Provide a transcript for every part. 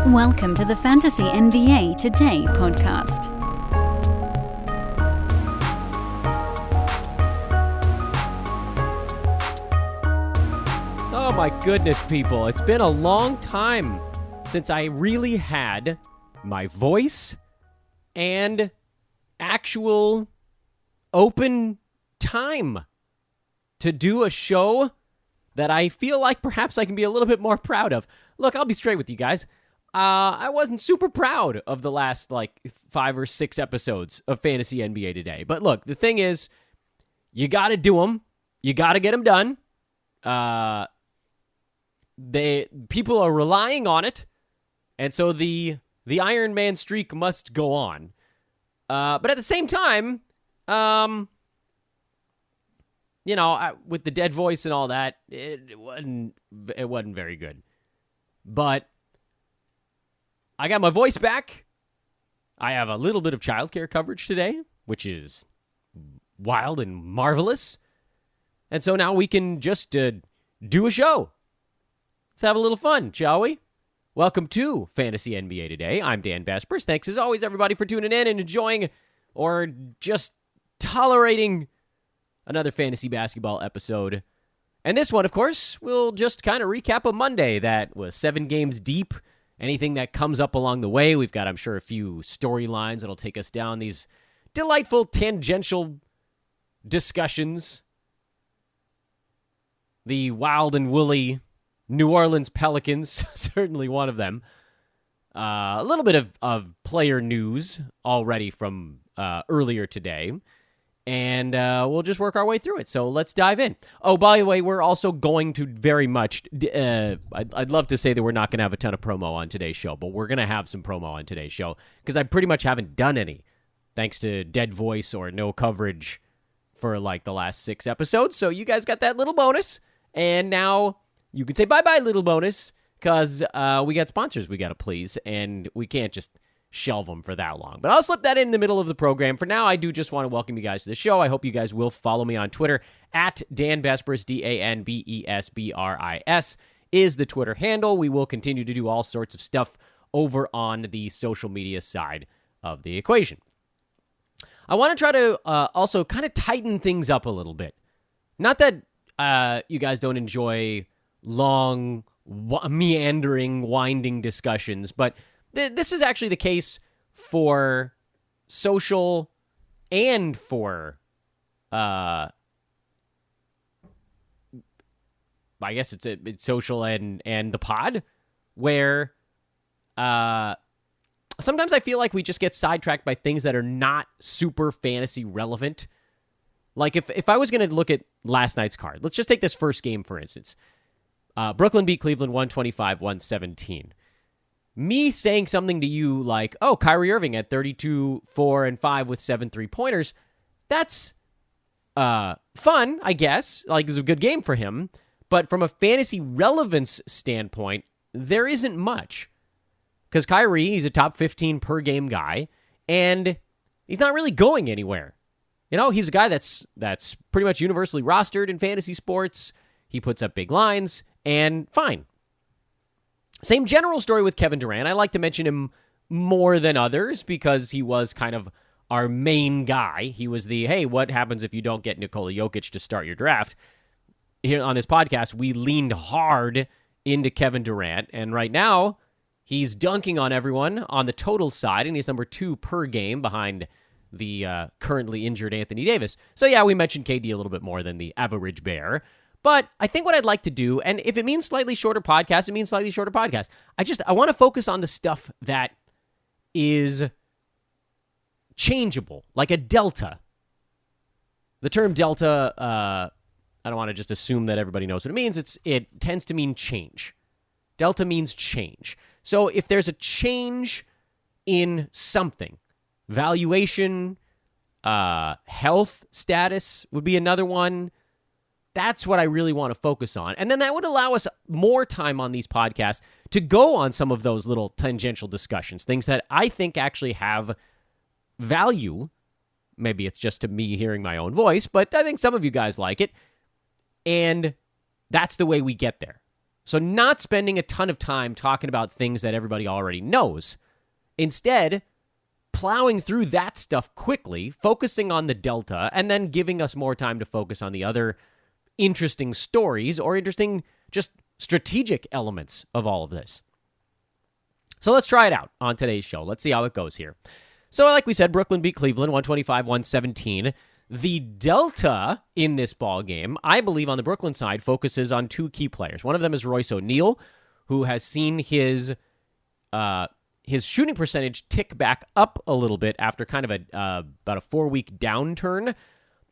Welcome to the Fantasy NBA Today podcast. Oh my goodness, people. It's been a long time since I really had my voice and actual open time to do a show that I feel like perhaps I can be a little bit more proud of. Look, I'll be straight with you guys. I wasn't super proud of the last, 5 or 6 episodes of Fantasy NBA Today. But look, the thing is, you got to do them. You got to get them done. People are relying on it, and so the Iron Man streak must go on. But at the same time, with the dead voice and all that, it wasn't very good. But I got my voice back. I have a little bit of childcare coverage today, which is wild and marvelous. And so now we can just do a show. Let's have a little fun, shall we? Welcome to Fantasy NBA Today. I'm Dan Vespers. Thanks as always, everybody, for tuning in and enjoying or just tolerating another fantasy basketball episode. And this one, of course, we'll just kind of recap a Monday that was 7 games deep. Anything that comes up along the way, we've got, I'm sure, a few storylines that'll take us down these delightful tangential discussions. The wild and woolly New Orleans Pelicans, certainly one of them. A little bit of player news already from earlier today. And we'll just work our way through it. So let's dive in. Oh, by the way, we're also going to very much... I'd love to say that we're not going to have a ton of promo on today's show, but we're going to have some promo on today's show because I pretty much haven't done any, thanks to dead voice or no coverage for the last 6 episodes. So you guys got that little bonus. And now you can say bye-bye, little bonus, because we got sponsors we got to please, and we can't just shelve them for that long. But I'll slip that in the middle of the program. For now, I do just want to welcome you guys to the show. I hope you guys will follow me on Twitter at Dan Vespers, DanBesbris is the Twitter handle. We will continue to do all sorts of stuff over on the social media side of the equation. I want to try to also kind of tighten things up a little bit. Not that you guys don't enjoy long, meandering, winding discussions, but this is actually the case for social and for, I guess it's social and the pod, where sometimes I feel like we just get sidetracked by things that are not super fantasy relevant. Like if I was going to look at last night's card, let's just take this first game, for instance. Brooklyn beat Cleveland 125-117. Me saying something to you like, oh, Kyrie Irving had 32, 4, and 5 with 7 3-pointers, that's fun, I guess. It's a good game for him. But from a fantasy relevance standpoint, there isn't much. Because Kyrie, he's a top 15 per game guy, and he's not really going anywhere. He's a guy that's pretty much universally rostered in fantasy sports. He puts up big lines, and fine. Same general story with Kevin Durant. I like to mention him more than others because he was kind of our main guy. He was the, hey, what happens if you don't get Nikola Jokic to start your draft? Here on this podcast, we leaned hard into Kevin Durant, and right now, he's dunking on everyone on the total side, and he's number 2 per game behind the currently injured Anthony Davis. So yeah, we mentioned KD a little bit more than the average bear. But I think what I'd like to do, and if it means slightly shorter podcast, it means slightly shorter podcast. I want to focus on the stuff that is changeable, like a delta. The term delta, I don't want to just assume that everybody knows what it means. It tends to mean change. Delta means change. So if there's a change in something, valuation, health status would be another one. That's what I really want to focus on. And then that would allow us more time on these podcasts to go on some of those little tangential discussions, things that I think actually have value. Maybe it's just to me hearing my own voice, but I think some of you guys like it. And that's the way we get there. So not spending a ton of time talking about things that everybody already knows. Instead, plowing through that stuff quickly, focusing on the delta, and then giving us more time to focus on the other interesting stories or interesting just strategic elements of all of this. So let's try it out on today's show. Let's see how it goes here. So like we said, Brooklyn beat Cleveland 125-117. The delta in this ball game, I believe on the Brooklyn side, focuses on two key players. One of them is Royce O'Neal, who has seen his shooting percentage tick back up a little bit after kind of about a 4-week downturn.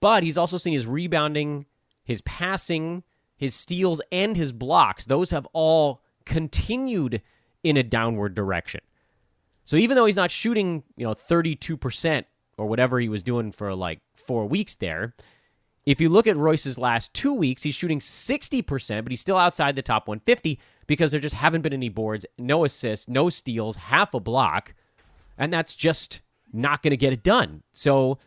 But he's also seen his rebounding, his passing, his steals, and his blocks. Those have all continued in a downward direction. So even though he's not shooting, 32% or whatever he was doing for like 4 weeks there, if you look at Royce's last 2 weeks, he's shooting 60%, but he's still outside the top 150 because there just haven't been any boards, no assists, no steals, half a block, and that's just not going to get it done. So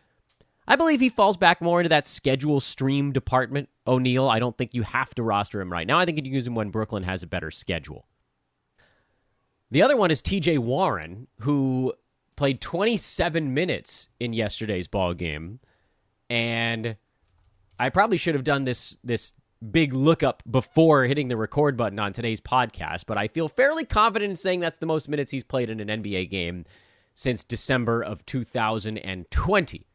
I believe he falls back more into that schedule stream department, O'Neal. I don't think you have to roster him right now. I think you can use him when Brooklyn has a better schedule. The other one is TJ Warren, who played 27 minutes in yesterday's ball game, and I probably should have done this big lookup before hitting the record button on today's podcast, but I feel fairly confident in saying that's the most minutes he's played in an NBA game since December of 2020.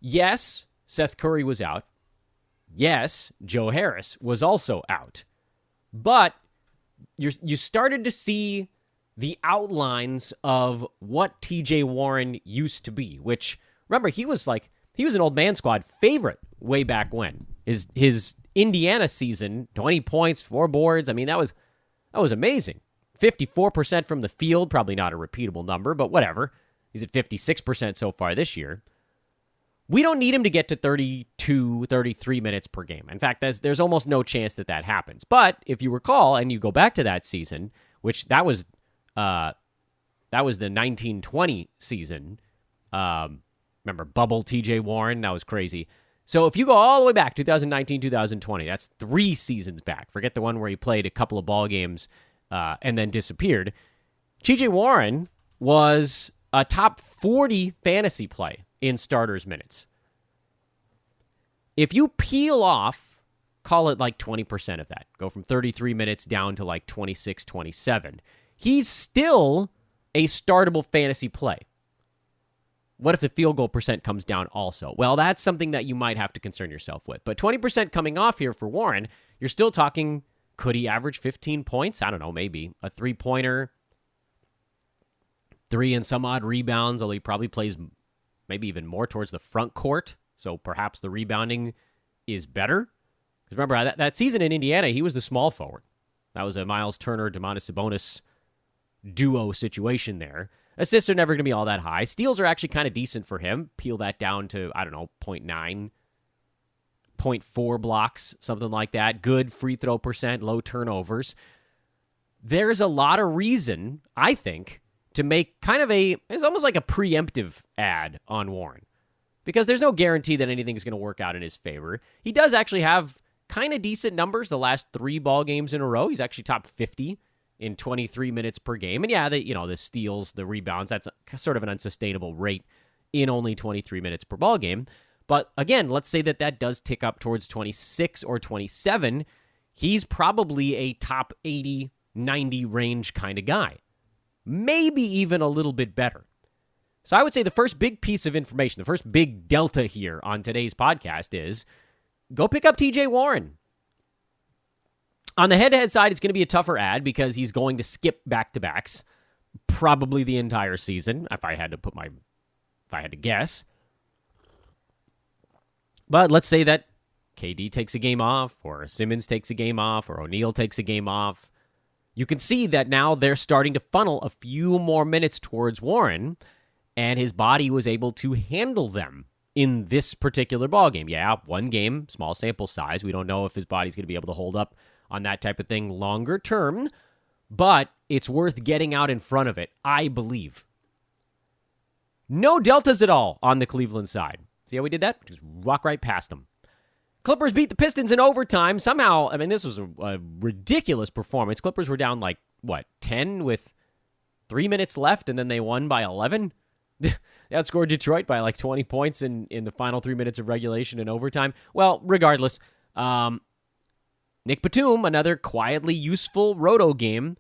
Yes, Seth Curry was out. Yes, Joe Harris was also out. But you started to see the outlines of what TJ Warren used to be, which, remember, he was an old man squad favorite way back when. His Indiana season, 20 points, 4 boards, I mean, that was amazing. 54% from the field, probably not a repeatable number, but whatever. He's at 56% so far this year. We don't need him to get to 32, 33 minutes per game. In fact, there's almost no chance that happens. But if you recall, and you go back to that season, which that was the 1920 season. Remember, bubble TJ Warren, that was crazy. So if you go all the way back, 2019, 2020, that's 3 seasons back. Forget the one where he played a couple of ball games and then disappeared. TJ Warren was a top 40 fantasy play in starters minutes. If you peel off, call it like 20% of that, go from 33 minutes down to like 26, 27, he's still a startable fantasy play. What if the field goal percent comes down also? Well, that's something that you might have to concern yourself with. But 20% coming off here for Warren, you're still talking, could he average 15 points? I don't know, maybe. A 3-pointer, 3 and some odd rebounds, although he probably plays maybe even more towards the front court, so perhaps the rebounding is better. Because remember, that season in Indiana, he was the small forward. That was a Miles Turner, Domantas Sabonis duo situation there. Assists are never going to be all that high. Steals are actually kind of decent for him. Peel that down to, 0.9, 0.4 blocks, something like that. Good free throw percent, low turnovers. There's a lot of reason, I think, to make kind of it's almost like a preemptive ad on Warren. Because there's no guarantee that anything's going to work out in his favor. He does actually have kind of decent numbers the last 3 ball games in a row. He's actually top 50 in 23 minutes per game. And yeah, the steals, the rebounds, that's sort of an unsustainable rate in only 23 minutes per ball game. But again, let's say that does tick up towards 26 or 27. He's probably a top 80, 90 range kind of guy. Maybe even a little bit better. So I would say the first big piece of information, the first big delta here on today's podcast is go pick up TJ Warren. On the head-to-head side, it's going to be a tougher ad because he's going to skip back-to-backs probably the entire season, if I had to guess. But let's say that KD takes a game off, or Simmons takes a game off, or O'Neal takes a game off. You can see that now they're starting to funnel a few more minutes towards Warren, and his body was able to handle them in this particular ballgame. Yeah, 1 game, small sample size. We don't know if his body's going to be able to hold up on that type of thing longer term, but it's worth getting out in front of it, I believe. No deltas at all on the Cleveland side. See how we did that? Just walk right past them. Clippers beat the Pistons in overtime. Somehow, I mean, this was a ridiculous performance. Clippers were down 10 with 3 minutes left, and then they won by 11. They outscored Detroit by 20 points in the final 3 minutes of regulation and overtime. Well, regardless, Nick Batum, another quietly useful roto game.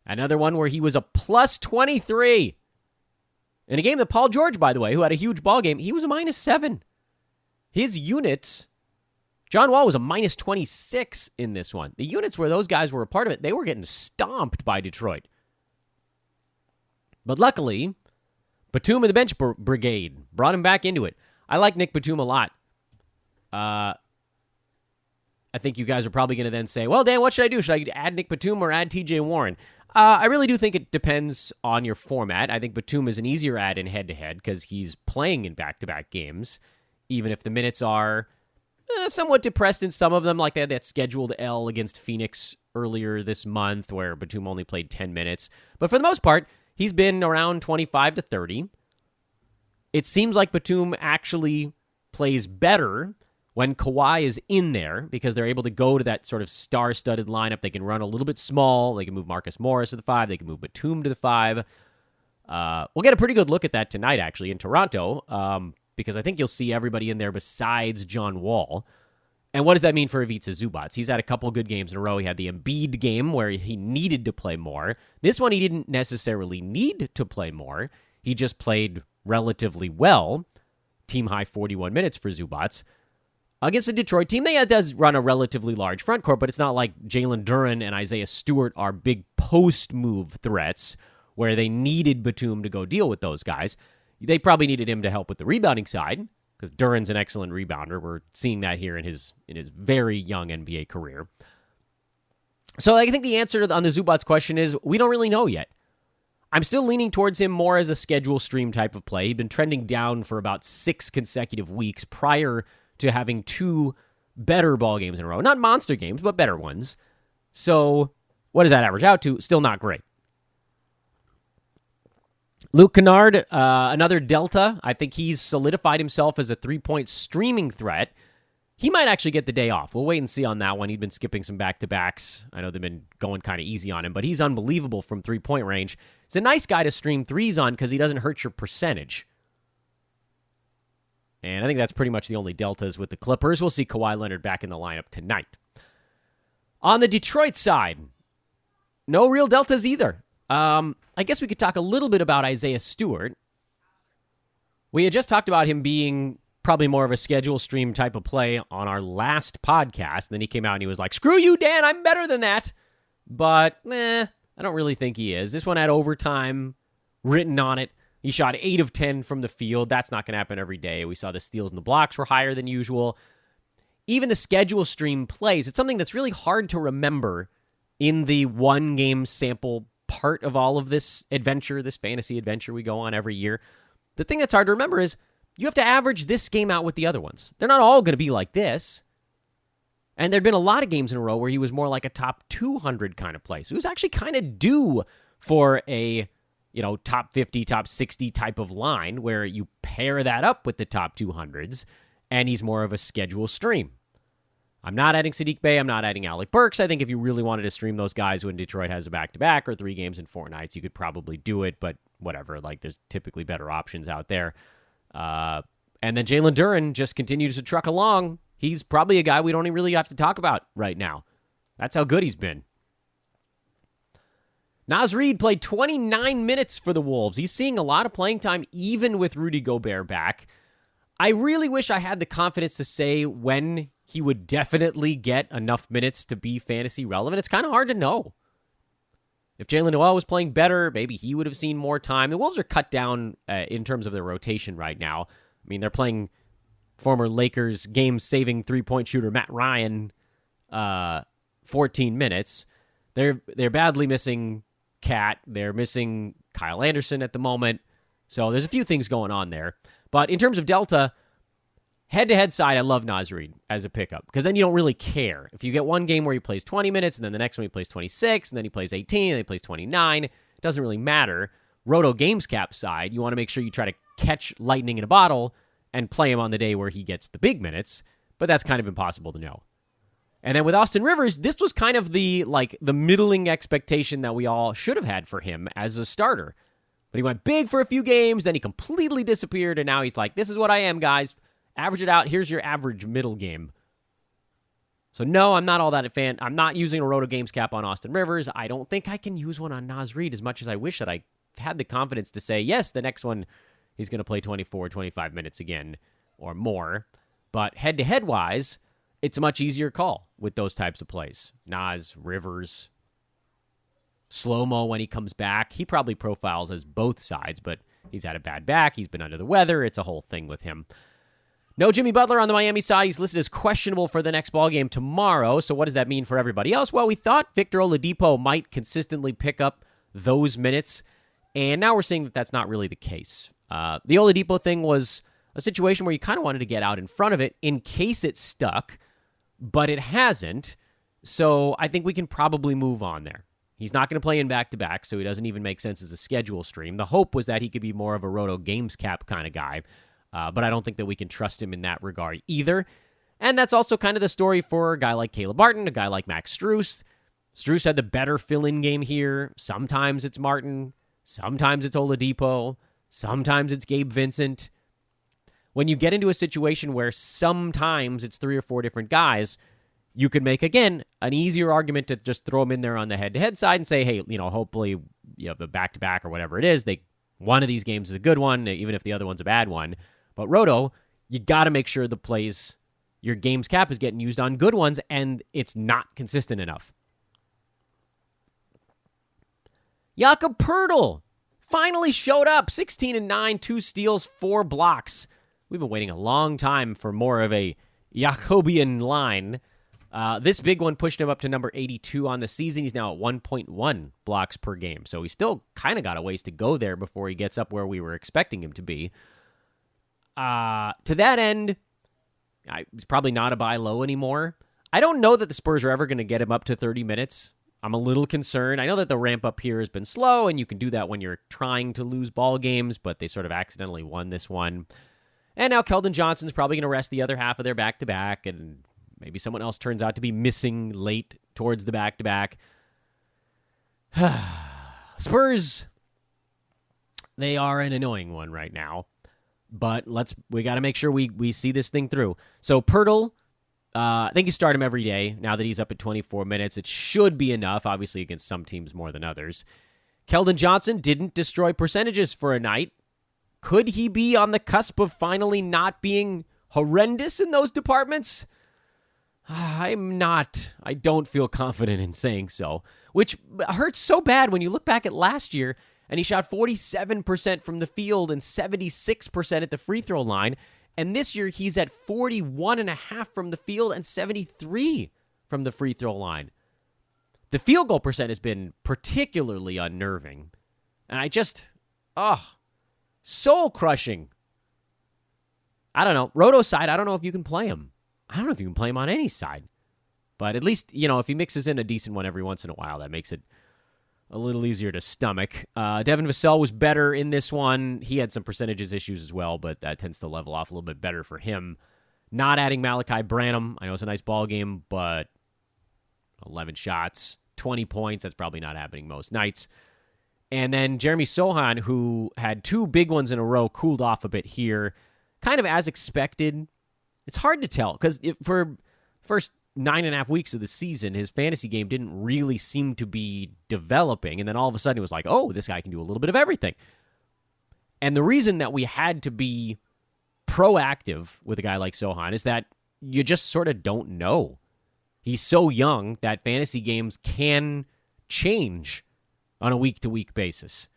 Another one where he was a plus 23. In a game that Paul George, by the way, who had a huge ball game, he was a minus 7. His units, John Wall was a minus 26 in this one. The units where those guys were a part of it, they were getting stomped by Detroit. But luckily, Batum and the bench brigade brought him back into it. I like Nick Batum a lot. I think you guys are probably going to then say, well, Dan, what should I do? Should I add Nick Batum or add TJ Warren? I really do think it depends on your format. I think Batum is an easier add in head-to-head because he's playing in back-to-back games, even if the minutes are somewhat depressed in some of them, like they had that scheduled L against Phoenix earlier this month where Batum only played 10 minutes. But for the most part, he's been around 25 to 30. It seems like Batum actually plays better when Kawhi is in there because they're able to go to that sort of star-studded lineup. They can run a little bit small. They can move Marcus Morris to the 5. They can move Batum to the 5. We'll get a pretty good look at that tonight, actually, in Toronto, because I think you'll see everybody in there besides John Wall. And what does that mean for Ivica Zubac? He's had a couple good games in a row. He had the Embiid game where he needed to play more. This one, he didn't necessarily need to play more. He just played relatively well. Team high 41 minutes for Zubac. Against the Detroit team, they does run a relatively large front court, but it's not like Jalen Duren and Isaiah Stewart are big post-move threats where they needed Batum to go deal with those guys. They probably needed him to help with the rebounding side because Duren's an excellent rebounder. We're seeing that here in his very young NBA career. So I think the answer on the Zubac question is we don't really know yet. I'm still leaning towards him more as a schedule stream type of play. He'd been trending down for about 6 consecutive weeks prior to having 2 better ball games in a row. Not monster games, but better ones. So what does that average out to? Still not great. Luke Kennard, another Delta. I think he's solidified himself as a 3-point streaming threat. He might actually get the day off. We'll wait and see on that one. He'd been skipping some back-to-backs. I know they've been going kind of easy on him, but he's unbelievable from 3-point range. He's a nice guy to stream threes on because he doesn't hurt your percentage. And I think that's pretty much the only deltas with the Clippers. We'll see Kawhi Leonard back in the lineup tonight. On the Detroit side, no real deltas either. I guess we could talk a little bit about Isaiah Stewart. We had just talked about him being probably more of a schedule stream type of play on our last podcast. And then he came out and he was like, screw you, Dan, I'm better than that. But, I don't really think he is. This one had overtime written on it. He shot 8 of 10 from the field. That's not going to happen every day. We saw the steals and the blocks were higher than usual. Even the schedule stream plays, it's something that's really hard to remember in the one-game sample part of all of this adventure, this fantasy adventure we go on every year. The thing that's hard to remember is you have to average this game out with the other ones. They're not all going to be like this. And there'd been a lot of games in a row where he was more like a top 200 kind of play. So he was actually kind of due for a top 50, top 60 type of line where you pair that up with the top 200s, and he's more of a schedule stream. I'm not adding Sadiq Bey. I'm not adding Alec Burks. I think if you really wanted to stream those guys when Detroit has a back-to-back or 3 games in 4 nights, you could probably do it, but whatever. There's typically better options out there. And then Jalen Duren just continues to truck along. He's probably a guy we don't even really have to talk about right now. That's how good he's been. Naz Reid played 29 minutes for the Wolves. He's seeing a lot of playing time even with Rudy Gobert back. I really wish I had the confidence to say when he would definitely get enough minutes to be fantasy relevant. It's kind of hard to know. If Jalen Noel was playing better, maybe he would have seen more time. The Wolves are cut down in terms of their rotation right now. I mean, they're playing former Lakers game-saving 3-point shooter Matt Ryan 14 minutes. They're badly missing Cat. They're missing Kyle Anderson at the moment. So there's a few things going on there. But in terms of Delta, head-to-head side, I love Naz Reid as a pickup because then you don't really care. If you get one game where he plays 20 minutes and then the next one he plays 26 and then he plays 18 and then he plays 29, it doesn't really matter. Roto Games Cap side, you want to make sure you try to catch lightning in a bottle and play him on the day where he gets the big minutes but that's kind of impossible to know. And then with Austin Rivers, this was kind of the middling expectation that we all should have had for him as a starter. But he went big for a few games, then he completely disappeared, and now he's like, this is what I am, guys. Average it out. Here's your average middle game. So no, I'm not all that a fan. I'm not using a Roto Games cap on Austin Rivers. I don't think I can use one on Naz Reid as much as I wish that I had the confidence to say, yes, the next one he's going to play 24, 25 minutes again or more. But head-to-head wise, it's a much easier call with those types of plays. Naz, Rivers, slow-mo when he comes back. He probably profiles as both sides, but he's had a bad back. He's been under the weather. It's a whole thing with him. No Jimmy Butler on the Miami side. He's listed as questionable for the next ballgame tomorrow. So what does that mean for everybody else? Well, we thought Victor Oladipo might consistently pick up those minutes, and now we're seeing that that's not really the case. The Oladipo thing was a situation where you kind of wanted to get out in front of it in case it stuck, but it hasn't. So I think we can probably move on there. He's not going to play in back-to-back, so he doesn't even make sense as a schedule stream. The hope was that he could be more of a Roto Games cap kind of guy. But I don't think that we can trust him in that regard either. And that's also kind of the story for a guy like Caleb Martin, a guy like Max Strus. Strus had the better fill-in game here. Sometimes it's Martin. Sometimes it's Oladipo. Sometimes it's Gabe Vincent. When you get into a situation where sometimes it's 3 or 4 different guys, you could make, again, an easier argument to just throw them in there on the head-to-head side and say, hey, hopefully the back-to-back or whatever it is, one of these games is a good one, even if the other one's a bad one. But Roto, you got to make sure the plays, your game's cap is getting used on good ones, and it's not consistent enough. Jakob Poeltl finally showed up. 16-9, 2 steals, 4 blocks. We've been waiting a long time for more of a Jacobian line. This big one pushed him up to number 82 on the season. He's now at 1.1 blocks per game. So he's still kind of got a ways to go there before he gets up where we were expecting him to be. To that end, he's probably not a buy low anymore. I don't know that the Spurs are ever going to get him up to 30 minutes. I'm a little concerned. I know that the ramp up here has been slow, and you can do that when you're trying to lose ball games, but they sort of accidentally won this one. And now Keldon Johnson's probably going to rest the other half of their back-to-back, and maybe someone else turns out to be missing late towards the back-to-back. Spurs, they are an annoying one right now. But we got to make sure we see this thing through. So Poeltl, I think you start him every day. Now that he's up at 24 minutes, it should be enough, obviously against some teams more than others. Keldon Johnson didn't destroy percentages for a night. Could he be on the cusp of finally not being horrendous in those departments? I don't feel confident in saying so, which hurts so bad when you look back at last year. And he shot 47% from the field and 76% at the free throw line. And this year, he's at 41.5% from the field and 73% from the free throw line. The field goal percent has been particularly unnerving. And soul crushing. I don't know. Roto side, I don't know if you can play him. I don't know if you can play him on any side. But at least, if he mixes in a decent one every once in a while, that makes it a little easier to stomach. Devin Vassell was better in this one. He had some percentages issues as well, but that tends to level off a little bit better for him. Not adding Malachi Branham. I know it's a nice ball game, but 11 shots, 20 points. That's probably not happening most nights. And then Jeremy Sohan, who had 2 big ones in a row, cooled off a bit here. Kind of as expected. It's hard to tell because for first 9.5 weeks of the season, his fantasy game didn't really seem to be developing. And then all of a sudden it was like, oh, this guy can do a little bit of everything. And the reason that we had to be proactive with a guy like Sohan is that you just sort of don't know. He's so young that fantasy games can change on a week-to-week basis.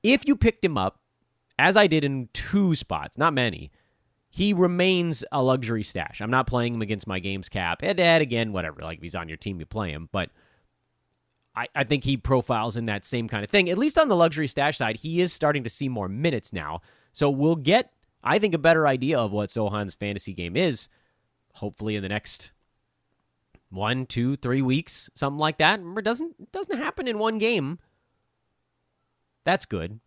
If you picked him up, as I did in 2 spots, not many, he remains a luxury stash. I'm not playing him against my games cap. Head-to-head again, whatever. Like, if he's on your team, you play him. But I think he profiles in that same kind of thing. At least on the luxury stash side, he is starting to see more minutes now. So we'll get, I think, a better idea of what Sohan's fantasy game is, hopefully in the next 1, 2, 3 weeks, something like that. Remember, it doesn't happen in one game. That's good.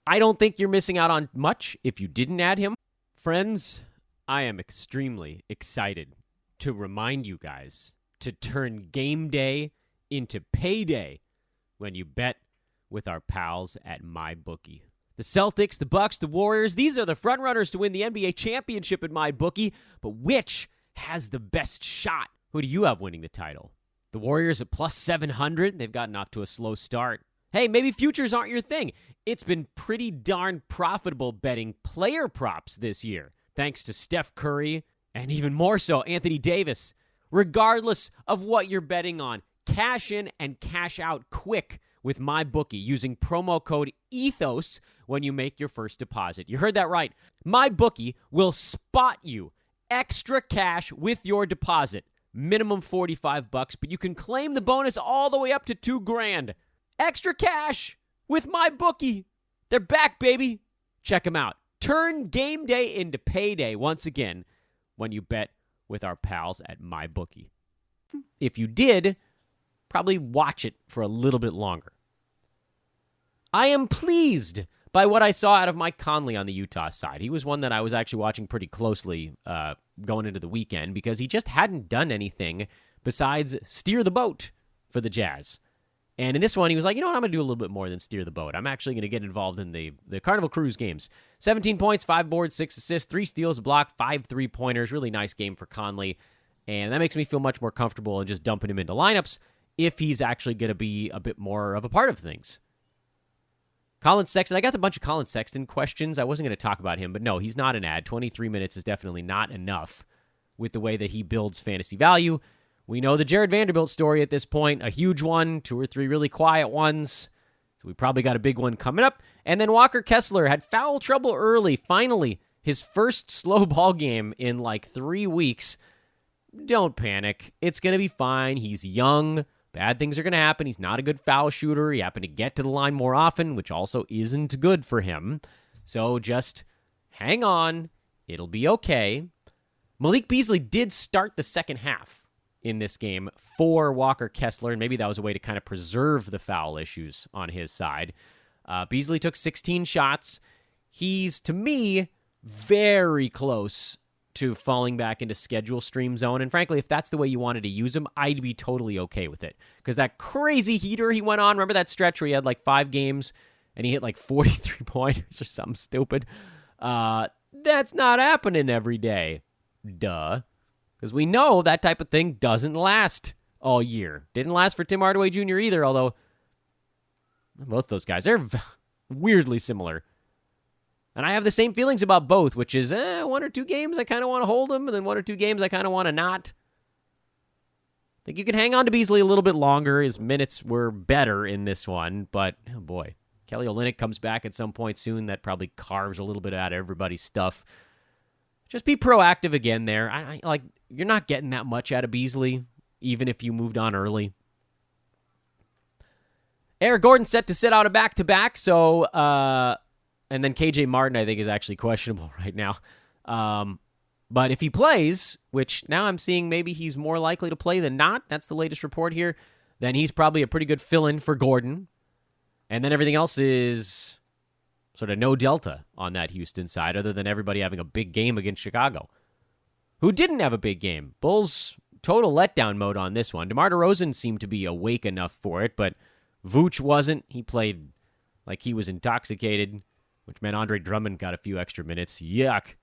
I don't think you're missing out on much if you didn't add him. Friends, I am extremely excited to remind you guys to turn game day into payday when you bet with our pals at MyBookie. The Celtics, the Bucks, the Warriors, these are the frontrunners to win the NBA championship at MyBookie, but which has the best shot? Who do you have winning the title? The Warriors at plus 700. They've gotten off to a slow start. Hey, maybe futures aren't your thing. It's been pretty darn profitable betting player props this year, thanks to Steph Curry and even more so Anthony Davis. Regardless of what you're betting on, cash in and cash out quick with MyBookie using promo code ETHOS when you make your first deposit. You heard that right. MyBookie will spot you extra cash with your deposit. Minimum $45, but you can claim the bonus all the way up to $2,000. Extra cash with MyBookie. They're back, baby. Check them out. Turn game day into payday once again when you bet with our pals at MyBookie. If you did, probably watch it for a little bit longer. I am pleased by what I saw out of Mike Conley on the Utah side. He was one that I was actually watching pretty closely going into the weekend because he just hadn't done anything besides steer the boat for the Jazz. And in this one, he was like, you know what, I'm going to do a little bit more than steer the boat. I'm actually going to get involved in the Carnival Cruise games. 17 points, 5 boards, 6 assists, 3 steals, a block, 5 3-pointers. Really nice game for Conley. And that makes me feel much more comfortable in just dumping him into lineups if he's actually going to be a bit more of a part of things. Colin Sexton, I got a bunch of Colin Sexton questions. I wasn't going to talk about him, but no, he's not an ad. 23 minutes is definitely not enough with the way that he builds fantasy value. We know the Jared Vanderbilt story at this point, a huge one, 2 or 3 really quiet ones. So we probably got a big one coming up. And then Walker Kessler had foul trouble early. Finally, his first slow ball game in like 3 weeks. Don't panic. It's going to be fine. He's young. Bad things are going to happen. He's not a good foul shooter. He happened to get to the line more often, which also isn't good for him. So just hang on. It'll be okay. Malik Beasley did start the second half in this game for Walker Kessler, and maybe that was a way to kind of preserve the foul issues on his side. Beasley took 16 shots. He's, to me, very close to falling back into schedule stream zone. And frankly, if that's the way you wanted to use him, I'd be totally okay with it. Because that crazy heater he went on, remember that stretch where he had like 5 games and he hit like 43 pointers or something stupid? That's not happening every day. Duh. Because we know that type of thing doesn't last all year. Didn't last for Tim Hardaway Jr. either, although both those guys, they're weirdly similar. And I have the same feelings about both, which is 1 or 2 games I kind of want to hold him, and then 1 or 2 games I kind of want to not. I think you can hang on to Beasley a little bit longer. His minutes were better in this one, but oh boy. Kelly Olynyk comes back at some point soon. That probably carves a little bit out of everybody's stuff. Just be proactive again there. I like you're not getting that much out of Beasley, even if you moved on early. Eric Gordon set to sit out a back-to-back, so and then KJ Martin, I think, is actually questionable right now. But if he plays, which now I'm seeing maybe he's more likely to play than not, that's the latest report here, then he's probably a pretty good fill-in for Gordon. And then everything else is sort of no delta on that Houston side, other than everybody having a big game against Chicago, who didn't have a big game. Bulls total letdown mode on this one. DeMar DeRozan seemed to be awake enough for it, but Vooch wasn't. He played like he was intoxicated, which meant Andre Drummond got a few extra minutes. Yuck.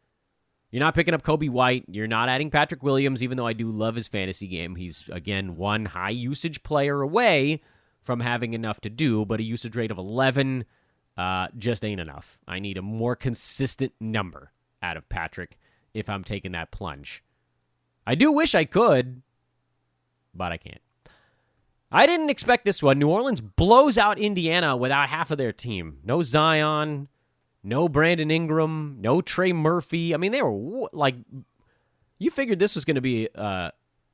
You're not picking up Kobe White. You're not adding Patrick Williams, even though I do love his fantasy game. He's, again, one high-usage player away from having enough to do, but a usage rate of 11 just ain't enough. I need a more consistent number out of Patrick if I'm taking that plunge. I do wish I could, but I can't. I didn't expect this one. New Orleans blows out Indiana without half of their team. No Zion, no Brandon Ingram, no Trey Murphy. I mean, they were like, you figured this was going to be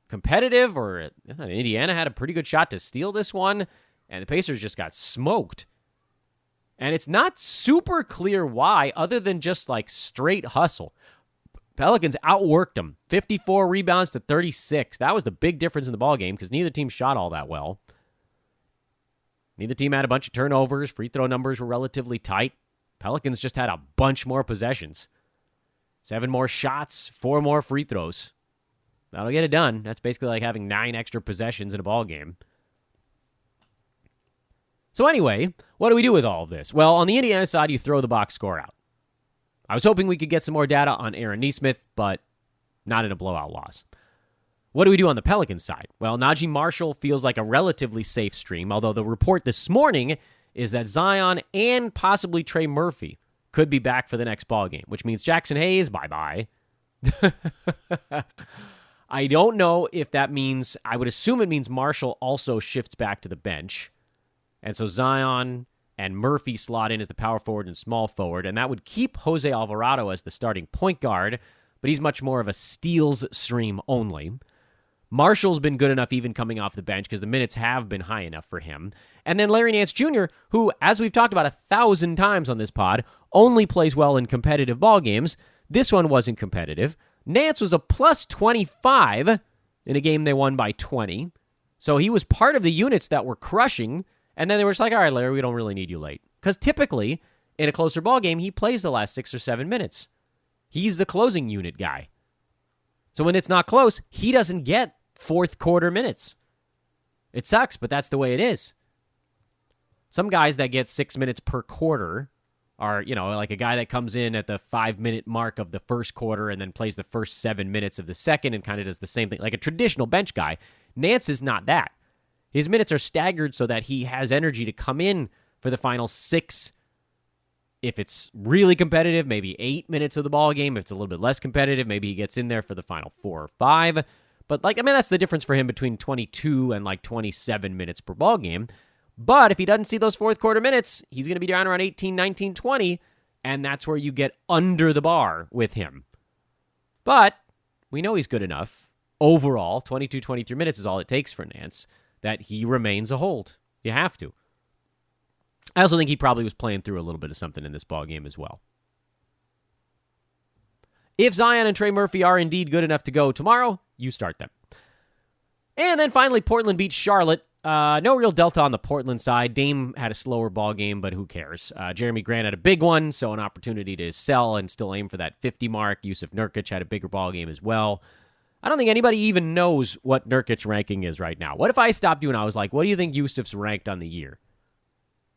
competitive, or Indiana had a pretty good shot to steal this one, and the Pacers just got smoked. And it's not super clear why, other than just like straight hustle. Pelicans outworked them, 54 rebounds to 36. That was the big difference in the ballgame because neither team shot all that well. Neither team had a bunch of turnovers. Free throw numbers were relatively tight. Pelicans just had a bunch more possessions. 7 more shots, 4 more free throws. That'll get it done. That's basically like having 9 extra possessions in a ball game. So anyway, what do we do with all of this? Well, on the Indiana side, you throw the box score out. I was hoping we could get some more data on Aaron Nesmith, but not in a blowout loss. What do we do on the Pelicans side? Well, Najee Marshall feels like a relatively safe stream, although the report this morning is that Zion and possibly Trey Murphy could be back for the next ballgame, which means Jackson Hayes, bye-bye. I don't know if that means, I would assume it means Marshall also shifts back to the bench. And so Zion and Murphy slot in as the power forward and small forward, and that would keep Jose Alvarado as the starting point guard, but he's much more of a steals stream only. Marshall's been good enough even coming off the bench because the minutes have been high enough for him. And then Larry Nance Jr., who, as we've talked about 1,000 times on this pod, only plays well in competitive ball games. This one wasn't competitive. Nance was a plus 25 in a game they won by 20. So he was part of the units that were crushing. And then they were just like, all right, Larry, we don't really need you late. Because typically, in a closer ball game, he plays the last 6 or 7 minutes. He's the closing unit guy. So when it's not close, he doesn't get fourth quarter minutes. It sucks, but that's the way it is. Some guys that get 6 minutes per quarter are, like a guy that comes in at the 5-minute mark of the first quarter and then plays the first 7 minutes of the second and kind of does the same thing. Like a traditional bench guy. Nance is not that. His minutes are staggered so that he has energy to come in for the final 6. If it's really competitive, maybe 8 minutes of the ball game. If it's a little bit less competitive, maybe he gets in there for the final 4 or 5. But that's the difference for him between 22 and 27 minutes per ball game. But if he doesn't see those fourth quarter minutes, he's going to be down around 18, 19, 20, and that's where you get under the bar with him. But we know he's good enough. Overall, 22, 23 minutes is all it takes for Nance, that he remains a hold. You have to. I also think he probably was playing through a little bit of something in this ballgame as well. If Zion and Trey Murphy are indeed good enough to go tomorrow, you start them. And then finally, Portland beats Charlotte. No real delta on the Portland side. Dame had a slower ball game, but who cares? Jeremy Grant had a big one, so an opportunity to sell and still aim for that 50 mark. Yusuf Nurkic had a bigger ball game as well. I don't think anybody even knows what Nurkic's ranking is right now. What if I stopped you and I was like, what do you think Yusuf's ranked on the year?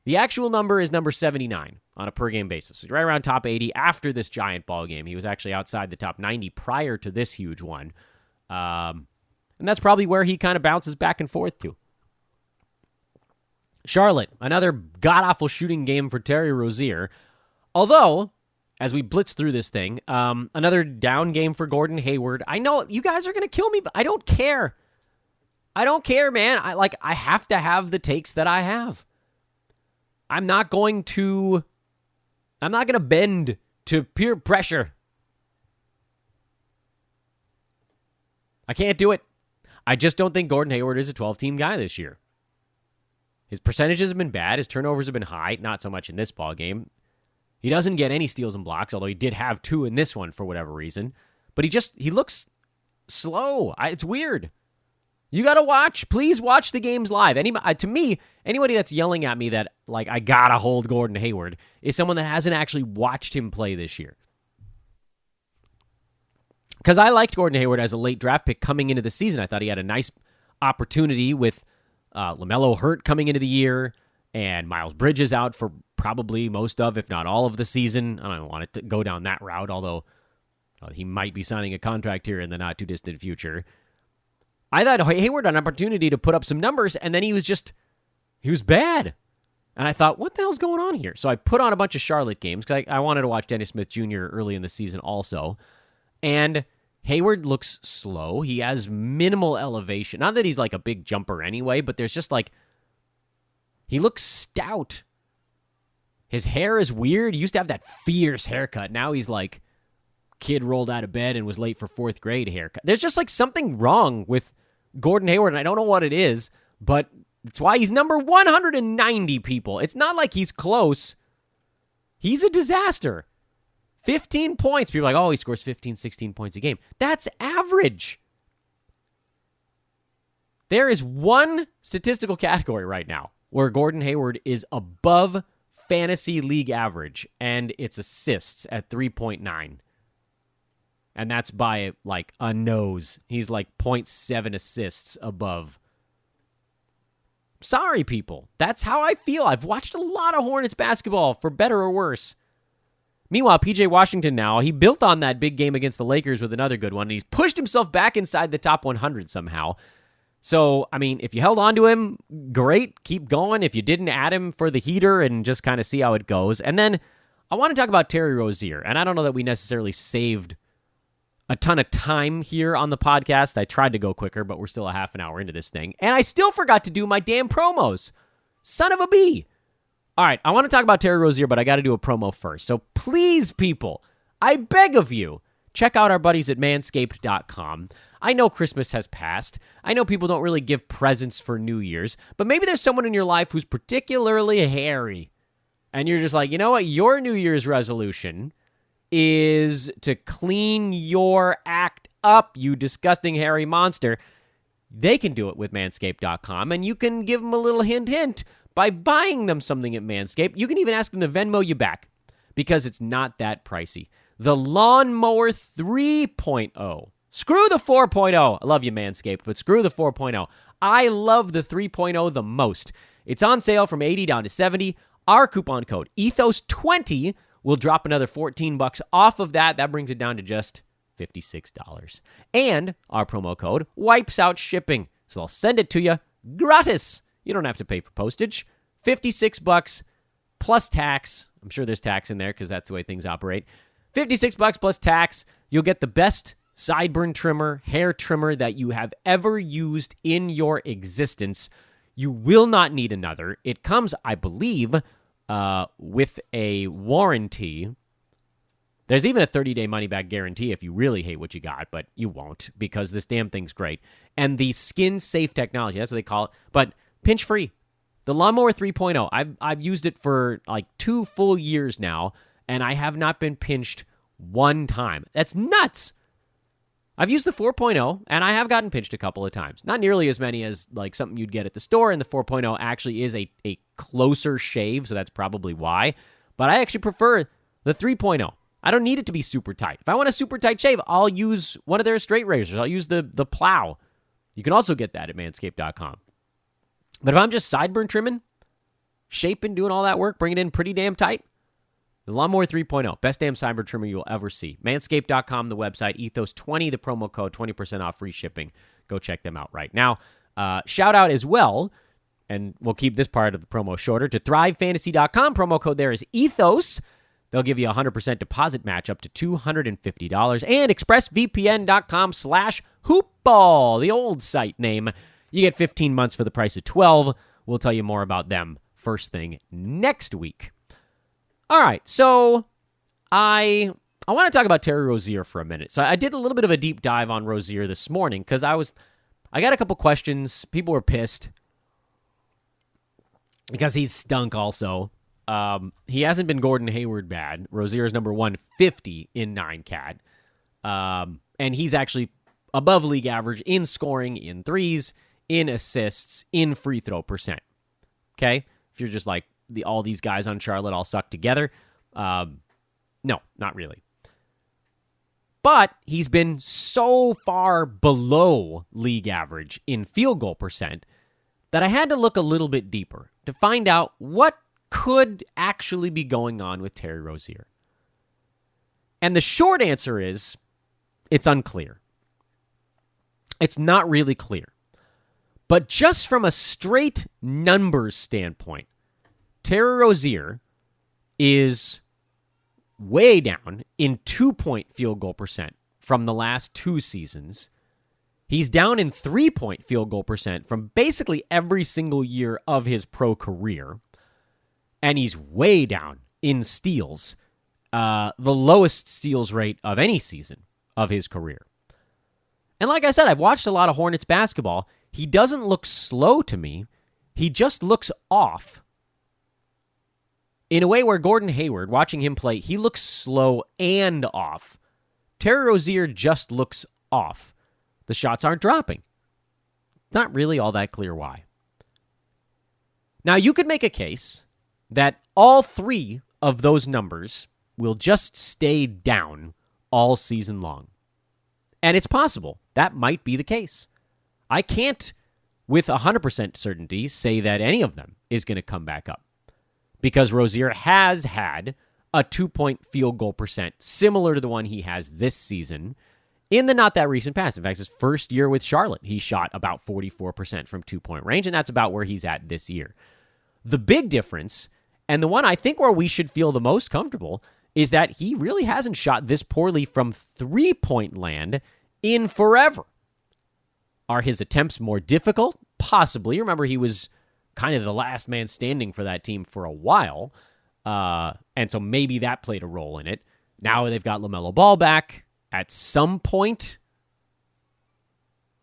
The actual number is number 79 on a per-game basis. So right around top 80 after this giant ball game. He was actually outside the top 90 prior to this huge one. And that's probably where he kind of bounces back and forth to. Charlotte, another god-awful shooting game for Terry Rozier. Although, as we blitz through this thing, another down game for Gordon Hayward. I know you guys are going to kill me, but I don't care. I don't care, man. I have to have the takes that I have. I'm not going to bend to peer pressure. I can't do it. I just don't think Gordon Hayward is a 12-team guy this year. His percentages have been bad. His turnovers have been high. Not so much in this ball game. He doesn't get any steals and blocks, although he did have 2 in this one for whatever reason. But he looks slow. It's weird. You got to watch. Please watch the games live. To me, anybody that's yelling at me that, I got to hold Gordon Hayward is someone that hasn't actually watched him play this year. Because I liked Gordon Hayward as a late draft pick coming into the season. I thought he had a nice opportunity with LaMelo hurt coming into the year and Miles Bridges out for probably most of, if not all of the season. I don't want it to go down that route, although he might be signing a contract here in the not-too-distant future. I thought Hayward had an opportunity to put up some numbers, and then he was bad. And I thought, what the hell's going on here? So I put on a bunch of Charlotte games, because I wanted to watch Dennis Smith Jr. early in the season also. And Hayward looks slow. He has minimal elevation. Not that he's a big jumper anyway, but there's just he looks stout. His hair is weird. He used to have that fierce haircut. Now he's kid rolled out of bed and was late for 4th grade haircut. There's just something wrong with Gordon Hayward, and I don't know what it is, but it's why he's number 190, people. It's not like he's close. He's a disaster. 15 points. People are like, oh, he scores 15, 16 points a game. That's average. There is one statistical category right now where Gordon Hayward is above fantasy league average, and it's assists at 3.9. And that's by like a nose. He's like 0.7 assists above. Sorry, people. That's how I feel. I've watched a lot of Hornets basketball, for better or worse. Meanwhile, PJ Washington now, he built on that big game against the Lakers with another good one, and he's pushed himself back inside the top 100 somehow. So, I mean, if you held on to him, great, keep going. If you didn't, add him for the heater and just kind of see how it goes. And then I want to talk about Terry Rozier, and I don't know that we necessarily saved a ton of time here on the podcast. I tried to go quicker, but we're still a half an hour into this thing. And I still forgot to do my damn promos. Son of a bee. All right, I want to talk about Terry Rozier, but I got to do a promo first. So please, people, I beg of you, check out our buddies at manscaped.com. I know Christmas has passed. I know people don't really give presents for New Year's, but maybe there's someone in your life who's particularly hairy. And you're just like, you know what? Your New Year's resolution is to clean your act up, you disgusting hairy monster. They can do it with manscaped.com, and you can give them a little hint by buying them something at Manscaped. You can even ask them to Venmo you back because it's not that pricey. The Lawnmower 3.0. Screw the 4.0. I love you, Manscaped, but screw the 4.0. I love the 3.0 the most. It's on sale from $80 down to $70. Our coupon code, Ethos20, will drop another $14 off of that. That brings it down to just $56. And our promo code wipes out shipping. So I'll send it to you gratis. You don't have to pay for postage. $56 plus tax. I'm sure there's tax in there because that's the way things operate. $56 plus tax. You'll get the best sideburn trimmer, hair trimmer that you have ever used in your existence. You will not need another. It comes, I believe, with a warranty. There's even a 30-day money-back guarantee if you really hate what you got, but you won't because this damn thing's great. And the skin-safe technology, that's what they call it, but pinch-free. The Lawnmower 3.0, I've used it for like 2 full years now, and I have not been pinched one time. That's nuts! I've used the 4.0, and I have gotten pinched a couple of times. Not nearly as many as like something you'd get at the store, and the 4.0 actually is a closer shave, so that's probably why. But I actually prefer the 3.0. I don't need it to be super tight. If I want a super tight shave, I'll use one of their straight razors. I'll use the Plow. You can also get that at manscaped.com. But if I'm just sideburn trimming, shaping, doing all that work, bringing it in pretty damn tight, the Lawnmower 3.0, best damn sideburn trimmer you'll ever see. Manscaped.com, the website, Ethos20, the promo code, 20% off free shipping. Go check them out right now. Shout out as well, and we'll keep this part of the promo shorter, to ThriveFantasy.com. Promo code there is Ethos. They'll give you a 100% deposit match up to $250. And ExpressVPN.com/hoopball, the old site name. You get 15 months for the price of 12. We'll tell you more about them first thing next week. All right, so I want to talk about Terry Rozier for a minute. So I did a little bit of a deep dive on Rozier this morning because I got a couple questions. People were pissed because he's stunk also. He hasn't been Gordon Hayward bad. Rozier is number 150 in 9-cat. And he's actually above league average in scoring, in threes, in assists, in free throw percent. Okay? If you're just like, all these guys on Charlotte all suck together. No, not really. But he's been so far below league average in field goal percent that I had to look a little bit deeper to find out what could actually be going on with Terry Rozier. And the short answer is, it's unclear. It's not really clear. But just from a straight numbers standpoint, Terry Rozier is way down in 2-point field goal percent from the last 2 seasons. He's down in 3-point field goal percent from basically every single year of his pro career. And he's way down in steals, the lowest steals rate of any season of his career. And like I said, I've watched a lot of Hornets basketball. He doesn't look slow to me. He just looks off. In a way where Gordon Hayward, watching him play, he looks slow and off. Terry Rozier just looks off. The shots aren't dropping. Not really all that clear why. Now, you could make a case that all 3 of those numbers will just stay down all season long. And it's possible. That might be the case. I can't, with 100% certainty, say that any of them is going to come back up. Because Rozier has had a 2-point field goal percent similar to the one he has this season in the not that recent past. In fact, his first year with Charlotte, he shot about 44% from 2-point range, and that's about where he's at this year. The big difference, and the one I think where we should feel the most comfortable, is that he really hasn't shot this poorly from 3-point land in forever. Are his attempts more difficult? Possibly. Remember, he was kind of the last man standing for that team for a while, and so maybe that played a role in it. Now they've got LaMelo Ball back. At some point,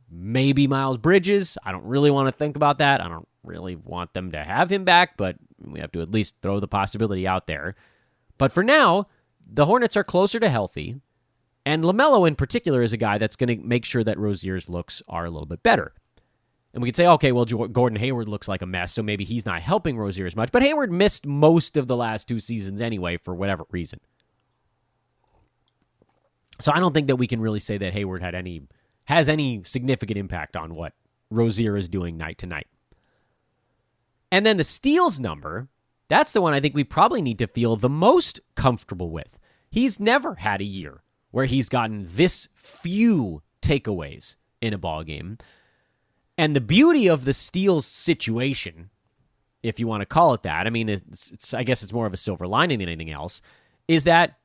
maybe Miles Bridges. I don't really want to think about that. I don't really want them to have him back, but we have to at least throw the possibility out there. But for now, the Hornets are closer to healthy, and LaMelo in particular is a guy that's going to make sure that Rozier's looks are a little bit better. And we could say, okay, well, Gordon Hayward looks like a mess, so maybe he's not helping Rozier as much. But Hayward missed most of the last 2 seasons anyway, for whatever reason. So I don't think that we can really say that Hayward has any significant impact on what Rozier is doing night to night. And then the steals number, that's the one I think we probably need to feel the most comfortable with. He's never had a year where he's gotten this few takeaways in a ball game. And the beauty of the steals situation, if you want to call it that, I mean, I guess it's more of a silver lining than anything else, is that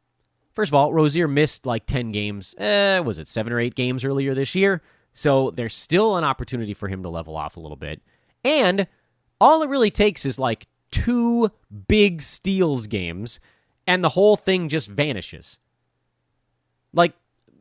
first of all, Rozier missed like 10 games, was it 7 or 8 games earlier this year? So there's still an opportunity for him to level off a little bit. And all it really takes is like 2 big steals games, and the whole thing just vanishes. Like,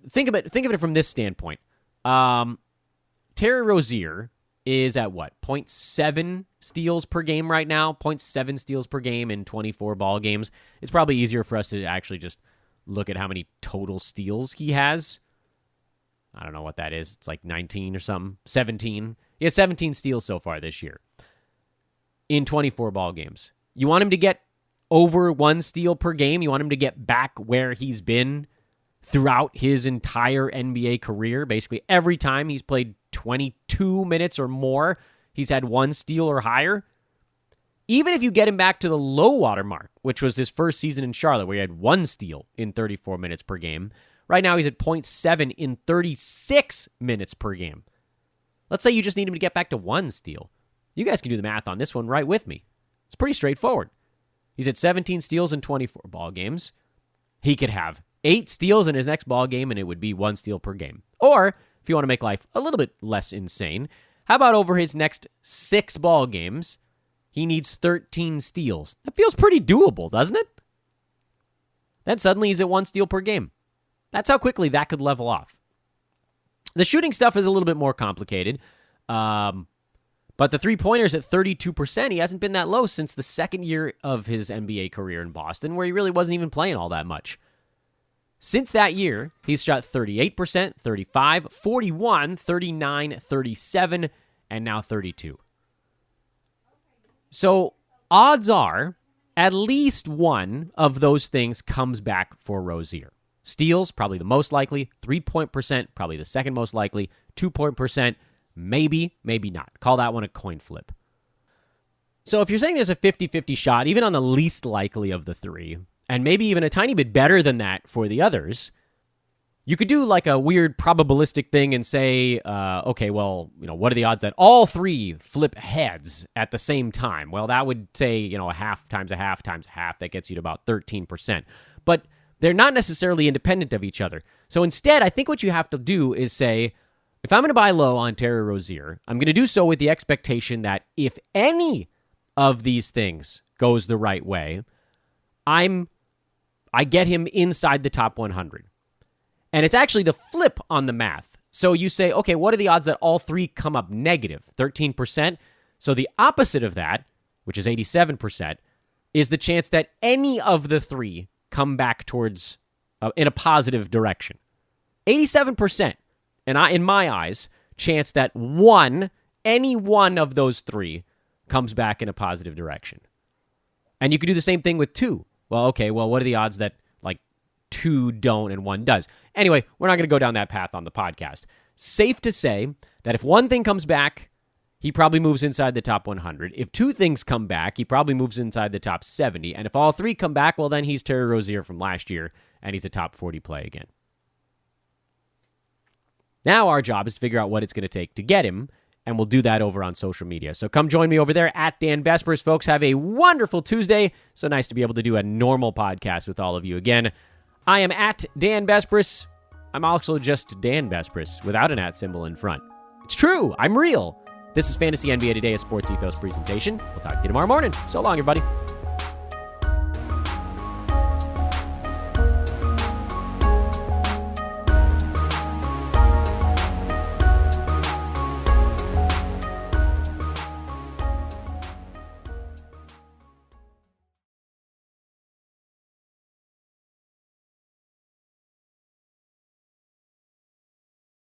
think of it from this standpoint. Terry Rozier is at what? 0.7 steals per game right now? 0.7 steals per game in 24 ball games. It's probably easier for us to actually just look at how many total steals he has. I don't know what that is. It's like 19 or something. 17. He has 17 steals so far this year in 24 ball games. You want him to get over 1 steal per game? You want him to get back where he's been throughout his entire NBA career? Basically, every time he's played 22 minutes or more, he's had 1 steal or higher. Even if you get him back to the low water mark, which was his first season in Charlotte, where he had 1 steal in 34 minutes per game, right now he's at 0.7 in 36 minutes per game. Let's say you just need him to get back to 1 steal. You guys can do the math on this one right with me. It's pretty straightforward. He's at 17 steals in 24 ball games. He could have 8 steals in his next ball game, and it would be 1 steal per game. Or, if you want to make life a little bit less insane, how about over his next 6 ball games, he needs 13 steals. That feels pretty doable, doesn't it? Then suddenly he's at 1 steal per game. That's how quickly that could level off. The shooting stuff is a little bit more complicated. But the three-pointers at 32%, he hasn't been that low since the second year of his NBA career in Boston, where he really wasn't even playing all that much. Since that year, he's shot 38%, 35, 41, 39, 37, and now 32. So odds are at least one of those things comes back for Rozier. Steals, probably the most likely. 3-point percent, probably the second most likely. 2-point percent, maybe, maybe not. Call that one a coin flip. So if you're saying there's a 50-50 shot, even on the least likely of the 3, and maybe even a tiny bit better than that for the others, you could do like a weird probabilistic thing and say, okay, well, what are the odds that all 3 flip heads at the same time? Well, that would say, a half times a half times a half. That gets you to about 13%. But they're not necessarily independent of each other. So instead, I think what you have to do is say, if I'm going to buy low on Terry Rozier, I'm going to do so with the expectation that if any of these things goes the right way, I get him inside the top 100. And it's actually the flip on the math. So you say, okay, what are the odds that all 3 come up negative? 13%. So the opposite of that, which is 87%, is the chance that any of the 3 come back towards in a positive direction. 87%, and in my eyes, chance that any one of those 3 comes back in a positive direction. And you could do the same thing with 2. Well, okay, what are the odds that 2 don't and 1 does. Anyway, we're not going to go down that path on the podcast. Safe to say that if one thing comes back, he probably moves inside the top 100. If 2 things come back, he probably moves inside the top 70. And if all 3 come back, well, then he's Terry Rozier from last year, and he's a top 40 play again. Now our job is to figure out what it's going to take to get him, and we'll do that over on social media. So come join me over there at Dan Vespers, folks. Have a wonderful Tuesday. So nice to be able to do a normal podcast with all of you again. I am at Dan Vespers. I'm also just Dan Vespers without an @ symbol in front. It's true. I'm real. This is Fantasy NBA Today, a Sports Ethos presentation. We'll talk to you tomorrow morning. So long, everybody.